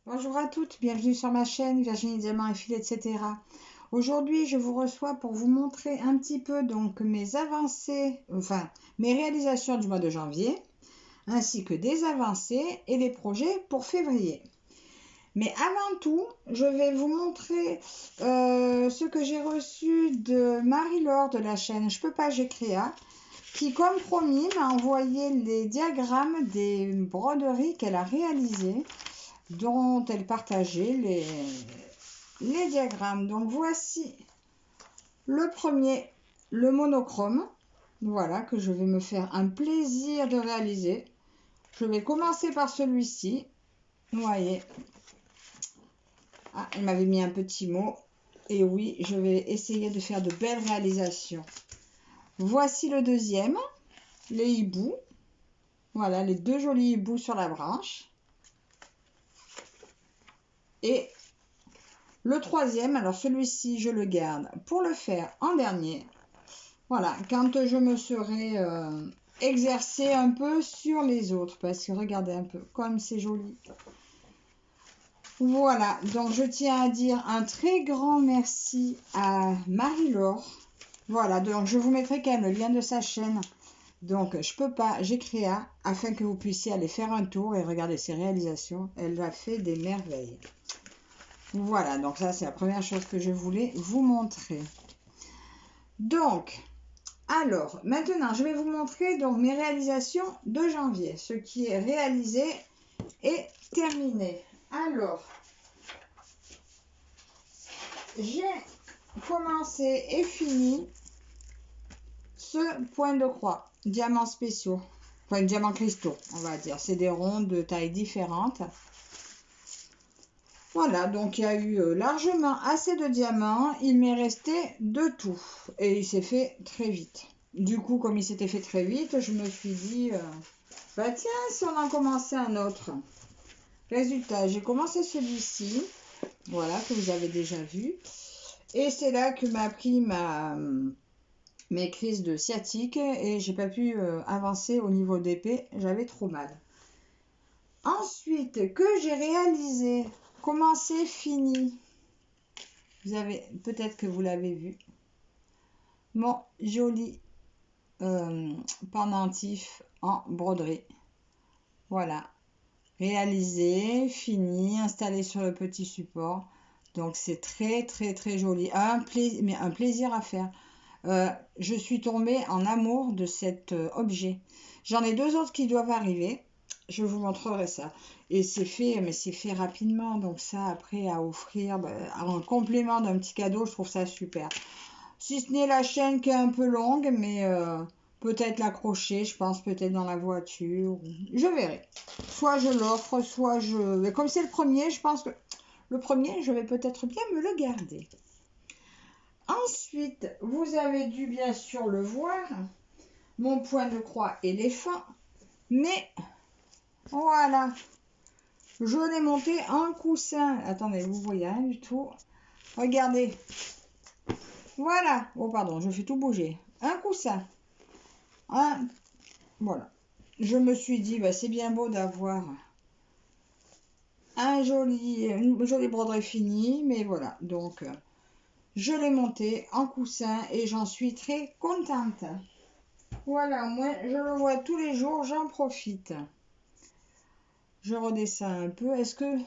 Bonjour à toutes, bienvenue sur ma chaîne Virginie Diamant et Fil, etc. Aujourd'hui, je vous reçois pour vous montrer un petit peu donc mes avancées, enfin mes réalisations du mois de janvier, ainsi que des avancées et des projets pour février. Mais avant tout, je vais vous montrer ce que j'ai reçu de Marie-Laure de la chaîne Je peux pas, j'ai créa, qui, comme promis, m'a envoyé les diagrammes des broderies qu'elle a réalisées, dont elle partageait les diagrammes. Donc voici le premier, le monochrome, voilà, que je vais me faire un plaisir de réaliser. Je vais commencer par celui-ci, vous voyez. Ah, elle m'avait mis un petit mot. Et oui, je vais essayer de faire de belles réalisations. Voici le deuxième, les hiboux. Voilà, les deux jolis hiboux sur la branche. Et le troisième, alors celui-ci, je le garde pour le faire en dernier. Voilà, quand je me serai exercée un peu sur les autres. Parce que regardez un peu, comme c'est joli. Voilà, donc je tiens à dire un très grand merci à Marie-Laure. Voilà, donc je vous mettrai quand même le lien de sa chaîne. Donc je peux pas, j'ai créé afin que vous puissiez aller faire un tour et regarder ses réalisations. Elle a fait des merveilles. Voilà, donc ça c'est la première chose que je voulais vous montrer. Donc, alors, maintenant je vais vous montrer donc mes réalisations de janvier. Ce qui est réalisé et terminé. Alors, j'ai commencé et fini ce point de croix, diamants spéciaux, enfin diamants cristaux, on va dire. C'est des ronds de tailles différentes. Voilà, donc il y a eu largement assez de diamants. Il m'est resté de tout. Et il s'est fait très vite. Du coup, comme il s'était fait très vite, je me suis dit, bah tiens, si on en commençait un autre. Résultat, j'ai commencé celui-ci. Voilà, que vous avez déjà vu. Et c'est là que m'a pris mes crises de sciatique. Et j'ai pas pu avancer au niveau d'épée. J'avais trop mal. Ensuite, que j'ai réalisé, commencé, fini. Vous avez, peut-être que vous l'avez vu, mon joli pendentif en broderie. Voilà, réalisé, fini, installé sur le petit support. Donc c'est très très très joli, mais un plaisir à faire. Je suis tombée en amour de cet objet. J'en ai deux autres qui doivent arriver. Je vous montrerai ça. Et c'est fait, mais c'est fait rapidement. Donc ça, après, à offrir en complément d'un petit cadeau, je trouve ça super. Si ce n'est la chaîne qui est un peu longue, mais peut-être l'accrocher, je pense, peut-être dans la voiture. Je verrai. Soit je l'offre, soit je... Mais comme c'est le premier, je pense que le premier, je vais peut-être bien me le garder. Ensuite, vous avez dû bien sûr le voir, mon point de croix éléphant. Mais voilà, je l'ai monté en coussin. Attendez, vous voyez rien du tout. Regardez. Voilà. Oh pardon, je fais tout bouger. Un coussin. Voilà. Je me suis dit, bah, c'est bien beau d'avoir une jolie broderie finie. Mais voilà, donc je l'ai monté en coussin et j'en suis très contente. Voilà, moi je le vois tous les jours, j'en profite. Je redescends un peu. Est-ce que...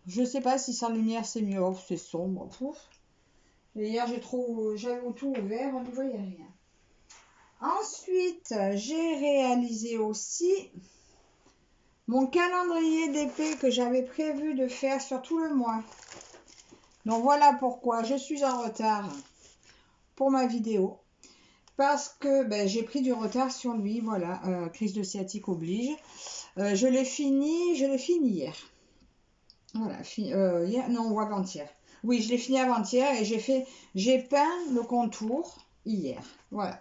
Je sais pas si sans lumière c'est mieux. Oh, c'est sombre. Pouf. Et hier j'avais tout ouvert, on ne voyait rien. Ensuite, j'ai réalisé aussi mon calendrier d'épée que j'avais prévu de faire sur tout le mois. Donc voilà pourquoi je suis en retard pour ma vidéo. Parce que j'ai pris du retard sur lui, voilà, crise de sciatique oblige. Je l'ai fini hier. Voilà, hier, non, ou avant-hier. Oui, je l'ai fini avant-hier et j'ai peint le contour hier. Voilà,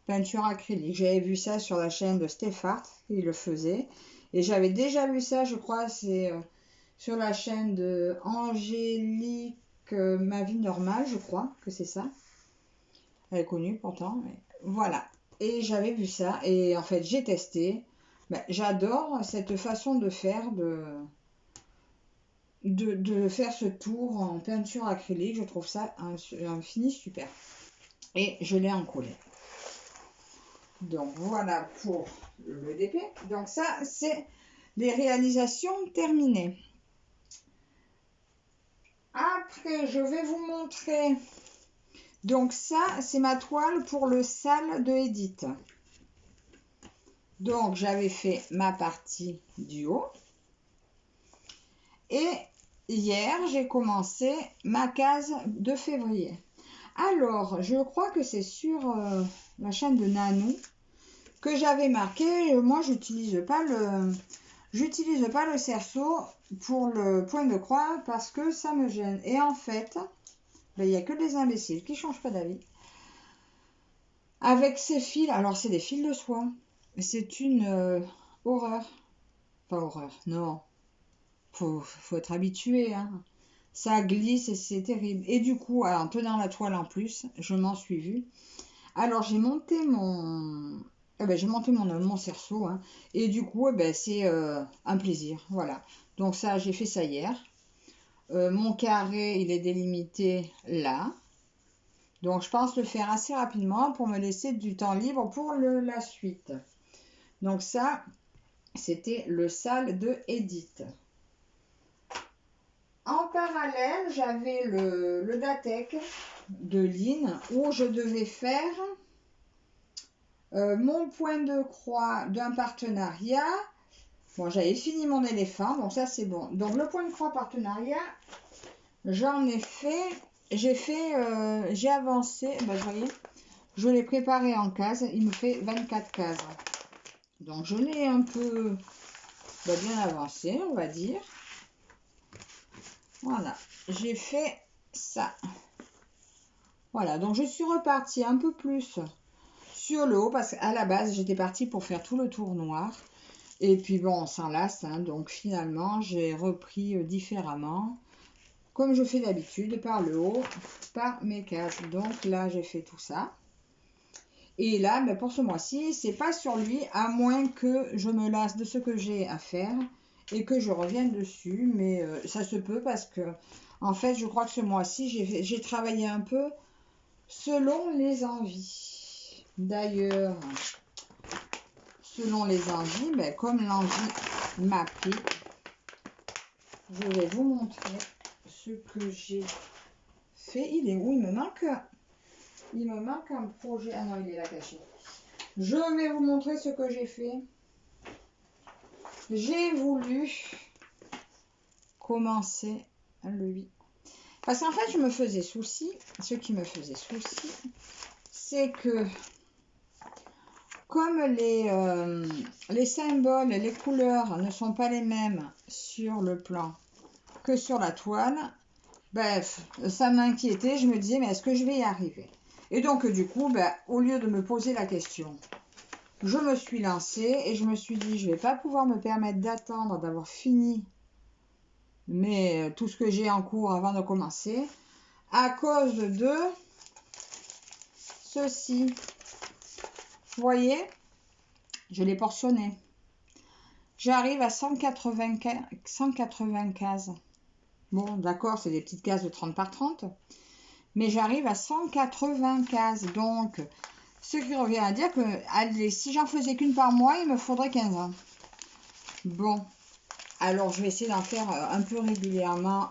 peinture acrylique. J'avais vu ça sur la chaîne de Stéphane, il le faisait. Et j'avais déjà vu ça, je crois, c'est sur la chaîne de Angélique Ma vie normale, je crois que c'est ça. Elle est connue pourtant, mais voilà. Et j'avais vu ça et en fait j'ai testé. J'adore cette façon de faire de faire ce tour en peinture acrylique. Je trouve ça un fini super. Et je l'ai encollé. Donc voilà pour le DP. Donc ça, c'est les réalisations terminées. Après, je vais vous montrer. Donc ça, c'est ma toile pour le sale de Edith. Donc j'avais fait ma partie du haut. Et hier, j'ai commencé ma case de février. Alors, je crois que c'est sur la chaîne de Nanou que j'avais marqué. Moi, j'utilise pas le cerceau pour le point de croix parce que ça me gêne. Et en fait, il n'y a que des imbéciles qui ne changent pas d'avis. Avec ces fils, alors c'est des fils de soie. C'est une horreur. Pas horreur, non. Faut être habitué, hein. Ça glisse et c'est terrible. Et du coup, en tenant la toile en plus, je m'en suis vue. Alors, j'ai monté mon cerceau, hein. Et du coup, c'est un plaisir. Voilà. Donc ça, j'ai fait ça hier. Mon carré, il est délimité là. Donc, je pense le faire assez rapidement pour me laisser du temps libre pour la suite. Donc ça, c'était le sale de Edith. En parallèle, j'avais le Datec de Line où je devais faire mon point de croix d'un partenariat. Bon, j'avais fini mon éléphant, donc ça c'est bon. Donc le point de croix partenariat, j'en ai fait, j'ai avancé, vous voyez, je l'ai préparé en cases, il me fait 24 cases. Donc je l'ai un peu bien avancé, on va dire. Voilà, j'ai fait ça. Voilà, donc je suis repartie un peu plus sur le haut parce qu'à la base, j'étais partie pour faire tout le tour noir. Et puis bon, on s'en lasse, hein, donc finalement, j'ai repris différemment, comme je fais d'habitude, par le haut, par mes cases. Donc là, j'ai fait tout ça. Et là, pour ce mois-ci, c'est pas sur lui, à moins que je me lasse de ce que j'ai à faire et que je revienne dessus. Mais ça se peut parce que, en fait, je crois que ce mois-ci, j'ai travaillé un peu selon les envies. D'ailleurs, selon les envies, comme l'envie m'a pris, je vais vous montrer ce que j'ai fait. Il est où? Il me manque un projet. Ah non, il est là caché. Je vais vous montrer ce que j'ai fait. J'ai voulu commencer lui. Parce qu'en fait, je me faisais souci. Ce qui me faisait souci, c'est que comme les symboles, les couleurs ne sont pas les mêmes sur le plan que sur la toile, ça m'inquiétait. Je me disais, mais est-ce que je vais y arriver? Et donc, du coup, au lieu de me poser la question, je me suis lancée et je me suis dit, je ne vais pas pouvoir me permettre d'attendre d'avoir fini tout ce que j'ai en cours avant de commencer, à cause de ceci. Vous voyez, je l'ai portionné. J'arrive à 180 cases. Bon, d'accord, c'est des petites cases de 30 par 30. Mais j'arrive à 180 cases. Donc, ce qui revient à dire que allez, si j'en faisais qu'une par mois, il me faudrait 15 ans. Bon, alors je vais essayer d'en faire un peu régulièrement,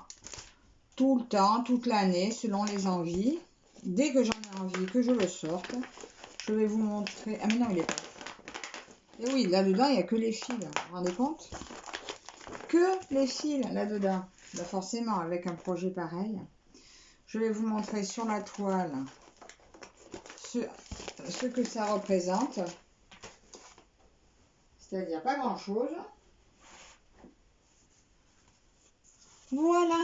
tout le temps, toute l'année, selon les envies. Dès que j'en ai envie, que je le sorte, je vais vous montrer. Ah mais non, il est pas. Et oui, là-dedans, il n'y a que les fils. Vous vous rendez compte? Que les fils là-dedans. Forcément, avec un projet pareil. Je vais vous montrer sur la toile ce que ça représente. C'est-à-dire pas grand-chose. Voilà.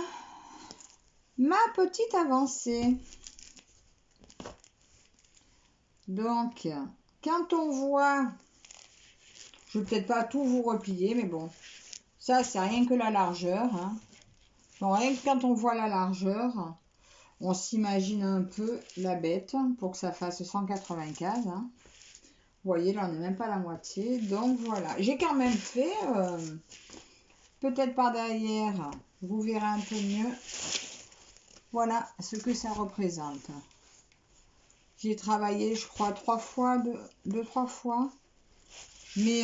Ma petite avancée. Donc, quand on voit... Je ne vais peut-être pas tout vous replier, mais bon. Ça, c'est rien que la largeur. Hein. Bon, rien que quand on voit la largeur... On s'imagine un peu la bête pour que ça fasse 180 cases. Hein. Vous voyez, là, on n'est même pas la moitié. Donc, voilà. J'ai quand même fait, peut-être par derrière, vous verrez un peu mieux. Voilà ce que ça représente. J'ai travaillé, je crois, 3 fois, 2-3 fois. Mais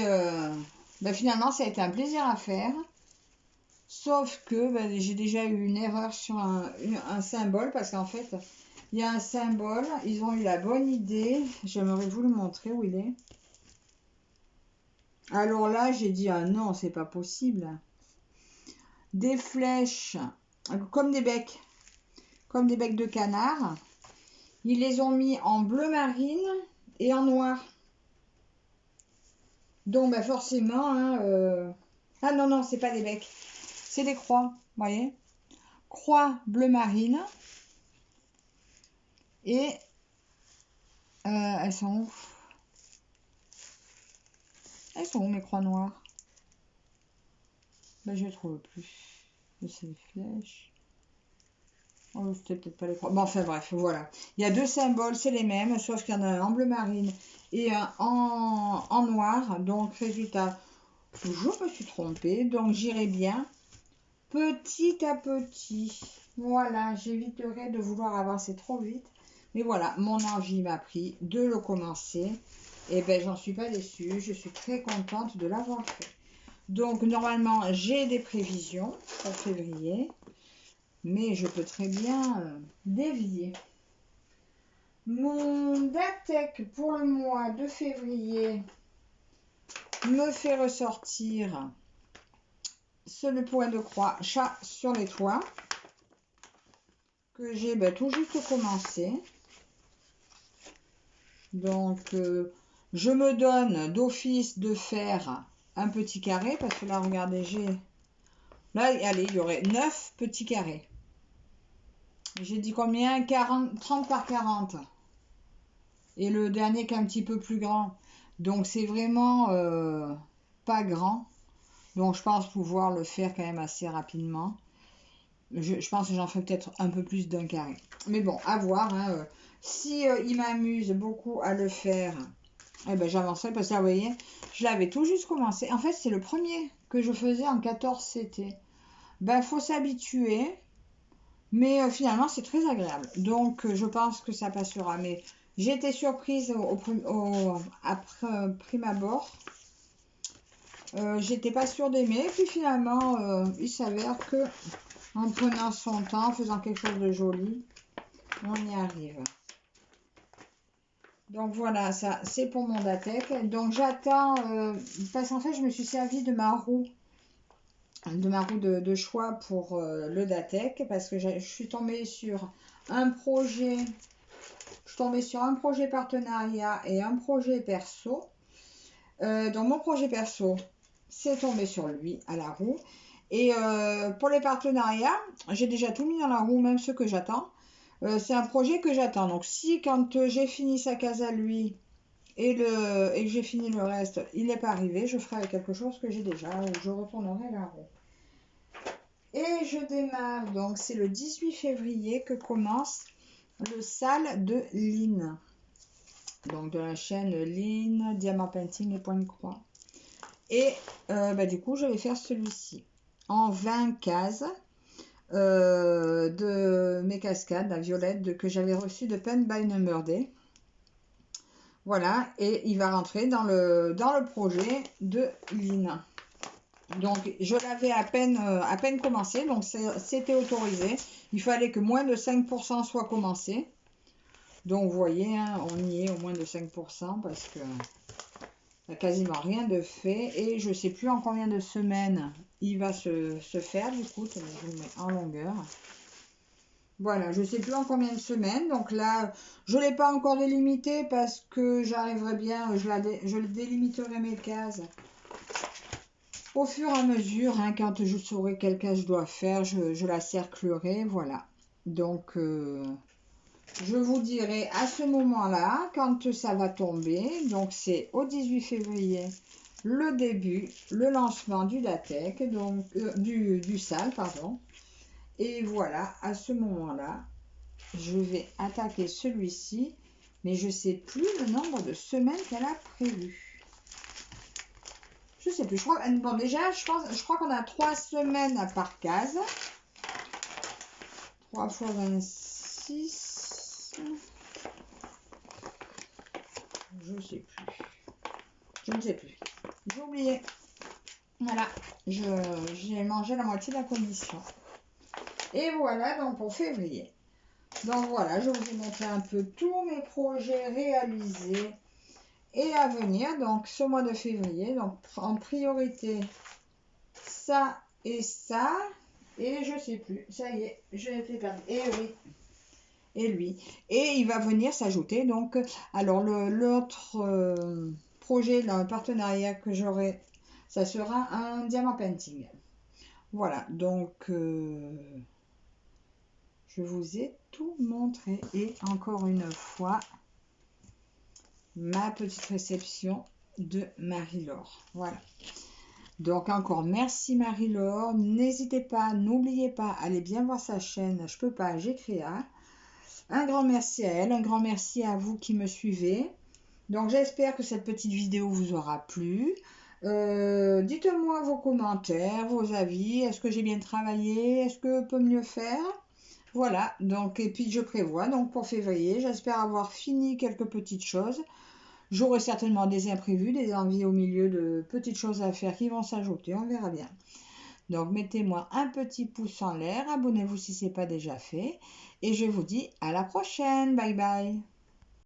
ben finalement, ça a été un plaisir à faire. Sauf que ben, j'ai déjà eu une erreur sur un symbole. Parce qu'en fait, il y a un symbole. Ils ont eu la bonne idée. J'aimerais vous le montrer où il est. Alors là, j'ai dit, ah non, c'est pas possible. Des flèches, comme des becs de canard. Ils les ont mis en bleu marine et en noir. Donc, bah forcément, hein, ah non, non, c'est pas des becs. C'est des croix, vous voyez. Croix bleu marine. Et elles sont où? Elles sont où mes croix noires? Ben, je les trouve plus. C'est les flèches. Oh, c'était peut-être pas les croix. Bon, enfin bref, voilà. Il y a deux symboles, c'est les mêmes, sauf qu'il y en a un en bleu marine et un en noir. Donc, résultat, je me suis trompée. Donc, j'irai bien petit à petit. Voilà, j'éviterai de vouloir avancer trop vite. Mais voilà, mon envie m'a pris de le commencer. Et ben, j'en suis pas déçue. Je suis très contente de l'avoir fait. Donc, normalement, j'ai des prévisions pour février. Mais je peux très bien dévier. Mon DATEC pour le mois de février me fait ressortir le point de croix chat sur les toits que j'ai tout juste commencé. Donc, je me donne d'office de faire un petit carré parce que là, regardez, j'ai... Là, allez, il y aurait 9 petits carrés. J'ai dit combien? 30 par 40. Et le dernier qui est un petit peu plus grand. Donc, c'est vraiment pas grand. Donc, je pense pouvoir le faire quand même assez rapidement. Je pense que j'en ferai peut-être un peu plus d'un carré. Mais bon, à voir. Hein, si il m'amuse beaucoup à le faire, eh ben, j'avancerai. Parce que là, vous voyez, je l'avais tout juste commencé. En fait, c'est le premier que je faisais en 14 CT. Ben, faut s'habituer. Mais finalement, c'est très agréable. Donc, je pense que ça passera. Mais j'ai été surprise à prime abord. J'étais pas sûre d'aimer. Puis finalement, il s'avère que en prenant son temps, en faisant quelque chose de joli, on y arrive. Donc voilà, ça c'est pour mon DATEC. Donc j'attends, parce qu'en fait, je me suis servi de ma roue de choix pour le DATEC parce que je suis tombée sur un projet. Je suis tombée sur un projet partenariat et un projet perso. Donc mon projet perso, c'est tombé sur lui à la roue. Et pour les partenariats, j'ai déjà tout mis dans la roue, même ce que j'attends. C'est un projet que j'attends. Donc si quand j'ai fini sa case à lui et que j'ai fini le reste, il n'est pas arrivé, je ferai avec quelque chose que j'ai déjà ou je retournerai la roue. Et je démarre, donc c'est le 18 février que commence le sale de Lynn. Donc de la chaîne Lynn, Diamant Painting et Point de Croix. Et du coup, je vais faire celui-ci en 20 cases de mes cascades, la violette que j'avais reçue de Pen by Number Day. Voilà, et il va rentrer dans le projet de Lynn. Donc, je l'avais à peine commencé, donc c'était autorisé. Il fallait que moins de 5% soit commencé. Donc, vous voyez, hein, on y est au moins de 5% parce que il n'y a quasiment rien de fait. Et je ne sais plus en combien de semaines il va se faire. Du coup, je vous le mets en longueur. Voilà, je ne sais plus en combien de semaines. Donc là, je ne l'ai pas encore délimité parce que j'arriverai bien, je délimiterai mes cases au fur et à mesure. Hein, quand je saurai quelle case je dois faire, je la cerclerai. Voilà. Donc, je vous dirai à ce moment-là, quand ça va tomber. Donc, c'est au 18 février, le début, le lancement du DATEC, donc du SAL, pardon. Et voilà, à ce moment-là, je vais attaquer celui-ci, mais je ne sais plus le nombre de semaines qu'elle a prévu. Je sais plus. Je crois, bon, déjà, je crois qu'on a 3 semaines par case. 3 fois 26. Je sais plus. Je ne sais plus. J'ai oublié. Voilà. J'ai mangé la moitié de la commission. Et voilà donc pour février. Donc voilà, je vous ai montré un peu tous mes projets réalisés et à venir. Donc ce mois de février, donc en priorité ça et ça. Et je sais plus, ça y est, je l'ai fait perdre. Et oui, et lui. Et il va venir s'ajouter. Donc, alors l'autre projet, le partenariat que j'aurai, ça sera un diamant painting. Voilà, donc je vous ai tout montré. Et encore une fois, ma petite réception de Marie-Laure. Voilà. Donc encore merci Marie-Laure. N'hésitez pas, n'oubliez pas, allez bien voir sa chaîne. Je peux pas, j'écris à. Un grand merci à elle, un grand merci à vous qui me suivez. Donc j'espère que cette petite vidéo vous aura plu. Dites-moi vos commentaires, vos avis. Est-ce que j'ai bien travaillé? Est-ce que je peux mieux faire? Voilà, donc et puis je prévois donc pour février, j'espère avoir fini quelques petites choses. J'aurai certainement des imprévus, des envies au milieu de petites choses à faire qui vont s'ajouter, on verra bien. Donc mettez-moi un petit pouce en l'air, abonnez-vous si ce n'est pas déjà fait. Et je vous dis à la prochaine, bye bye.